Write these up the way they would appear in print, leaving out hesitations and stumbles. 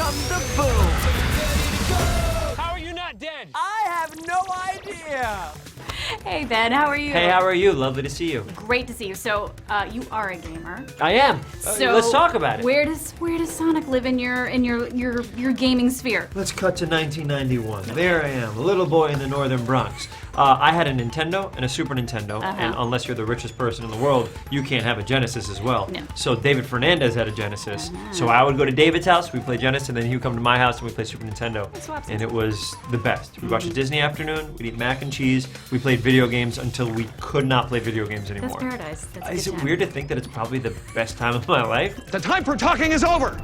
comes the boom. How are you not dead? I have no idea. Hey Ben, how are you? Hey, how are you? Lovely to see you. Great to see you. So, you are a gamer. I am. So Let's talk about it. Where does Sonic live in your gaming sphere? Let's cut to 1991. There I am, a little boy in the northern Bronx. I had a Nintendo and a Super Nintendo, and unless you're the richest person in the world, you can't have a Genesis as well. No. So David Fernandez had a Genesis. So I would go to David's house, we'd play Genesis, and then he would come to my house and we'd play Super Nintendo. And it was the best. We'd watch a Disney afternoon, we'd eat mac and cheese, we played video games until we could not play video games anymore. That's paradise. That's a Is good it time. weird to think that it's probably the best time of my life? The time for talking is over.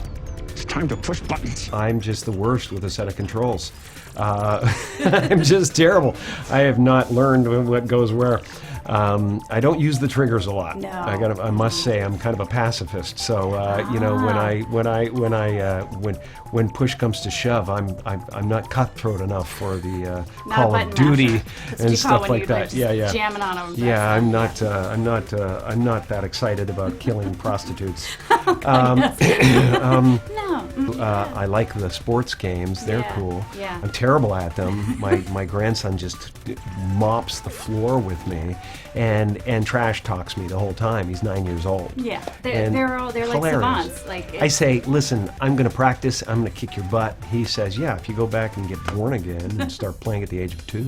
It's time to push buttons. I'm just the worst with a set of controls. I'm just terrible. I have not learned what goes where. I don't use the triggers a lot. No. I must say I'm kind of a pacifist. So you know, when push comes to shove, I'm not cutthroat enough for the Call of Duty and stuff like that. Yeah. Jamming on them. Yeah, I'm not that excited about killing prostitutes. I like the sports games. They're cool. Yeah. I'm terrible at them. My grandson just mops the floor with me and trash talks me the whole time. He's 9 years old. Yeah, they're like hilarious. savants. Like I say, listen, I'm going to practice. I'm going to kick your butt. He says, yeah, if you go back and get born again and start playing at the age of 2.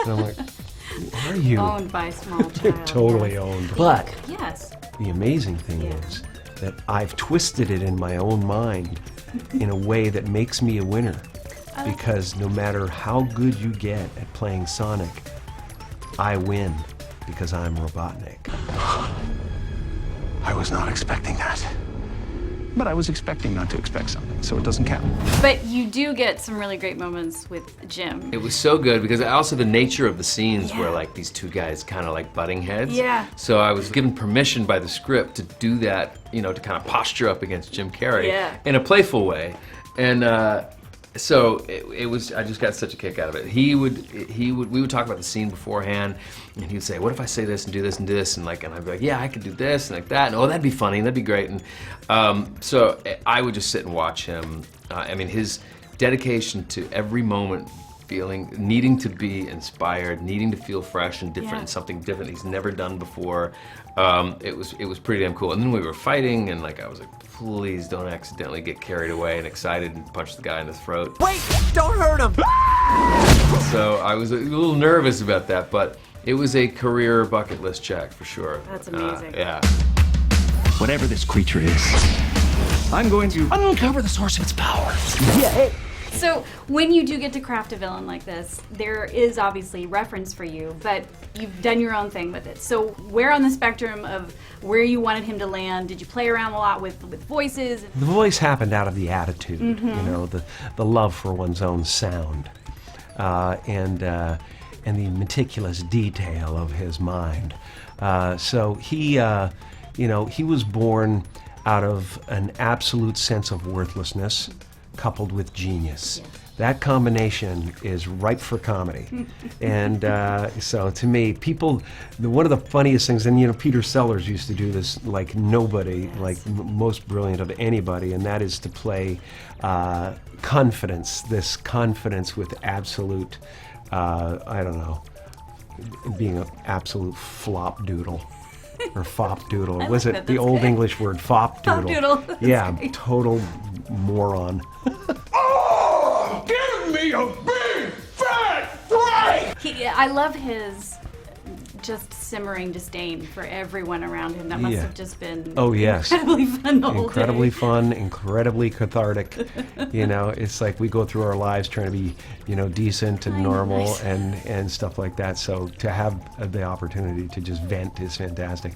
And I'm like, who are you? owned by a small child. Totally yes. owned. But Yes. the amazing thing is that I've twisted it in my own mind in a way that makes me a winner. Because no matter how good you get at playing Sonic, I win because I'm Robotnik. I was not expecting that. But I was expecting not to expect something, so it doesn't count. But you do get some really great moments with Jim. It was so good because also the nature of the scenes were like these two guys kind of like butting heads. Yeah. So I was given permission by the script to do that, you know, to kind of posture up against Jim Carrey in a playful way. And so it was, I just got such a kick out of it. We would talk about the scene beforehand, and he would say, what if I say this and do this and do this? And I'd be like, yeah, I could do this and like that. And oh, that'd be funny, that'd be great. And so I would just sit and watch him. I mean, his dedication to every moment, needing to be inspired, needing to feel fresh and different, and something different he's never done before. It was pretty damn cool. And then we were fighting, and I was like, please don't accidentally get carried away and excited and punch the guy in the throat. Wait, don't hurt him. So I was a little nervous about that, but it was a career bucket list check for sure. That's amazing. Yeah. Whatever this creature is, I'm going to uncover the source of its power. So when you do get to craft a villain like this, there is obviously reference for you, but you've done your own thing with it. So where on the spectrum of where you wanted him to land, did you play around a lot with voices? The voice happened out of the attitude, you know, the love for one's own sound, and the meticulous detail of his mind. So he, you know, he was born out of an absolute sense of worthlessness, coupled with genius. That combination is ripe for comedy. And so to me, one of the funniest things, and you know, Peter Sellers used to do this like nobody, like most brilliant of anybody, and that is to play confidence, this confidence with absolute, I don't know, being an absolute flop doodle. Or fop doodle. Was it the old English word fop doodle? Fop doodle. Yeah, total moron. Oh, give me a big fat break! I love his just simmering disdain for everyone around him. That must have just been incredibly fun the whole Incredibly day. fun, incredibly cathartic. You know, it's like we go through our lives trying to be, you know, decent and normal and stuff like that. So to have the opportunity to just vent is fantastic.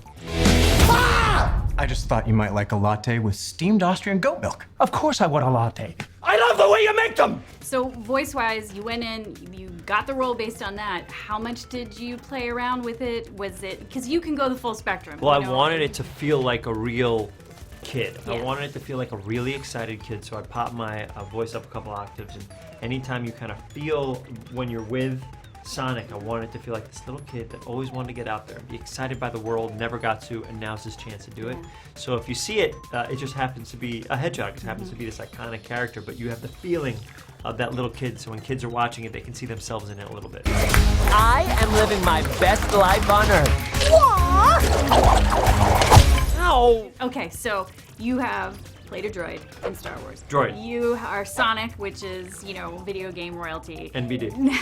I just thought you might like a latte with steamed Austrian goat milk. Of course I want a latte. I love the way you make them! So voice-wise, you went in, you got the role based on that. How much did you play around with it? Was it, because you can go the full spectrum. Well, you I know? wanted it to feel like a real kid. I Yeah. wanted it to feel like a really excited kid, so I popped my voice up a couple octaves, and anytime you kind of feel when you're with Sonic, I wanted to feel like this little kid that always wanted to get out there and be excited by the world, never got to, and now's his chance to do it. So if you see it, it just happens to be a hedgehog. It happens to be this iconic character, but you have the feeling of that little kid, so when kids are watching it, they can see themselves in it a little bit. I am living my best life on Earth. Ow! Okay, so you have played a droid in Star Wars. Droid. You are Sonic, which is, video game royalty. NBD.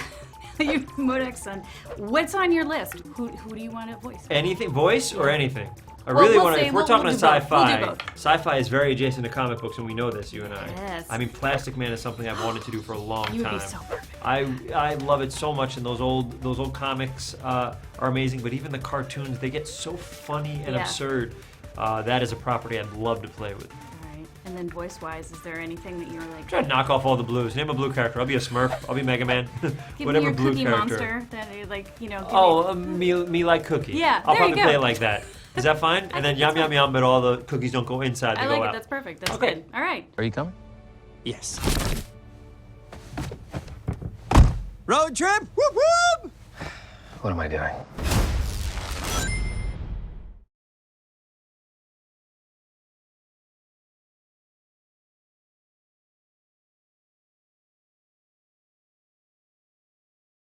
You're Modek's son. What's on your list? Who do you want to voice? Anything, voice or anything? I Well, really we'll want to. say- If we're we'll talking do to both. We'll do sci-fi, both. sci-fi is very adjacent to comic books, and we know this, you and I. Yes. I mean, Plastic Man is something I've wanted to do for a long You would time. be so perfect. I love it so much, and those old comics are amazing. But even the cartoons, they get so funny and Yeah. absurd. That is a property I'd love to play with. All right. And then voice-wise, is there anything that you're like? Try to knock off all the blues. Name a blue character. I'll be a Smurf. I'll be Mega Man. Give Whatever me your blue Cookie character. Monster that you like, give Oh, me like Cookie. Yeah, I'll there you probably go. play it like that. Is that fine? And then yum yum yum, but all the cookies don't go inside. They I go like it. out. That's perfect. That's Okay. good. All right. Are you coming? Yes. Road trip? Whoop whoop! What am I doing?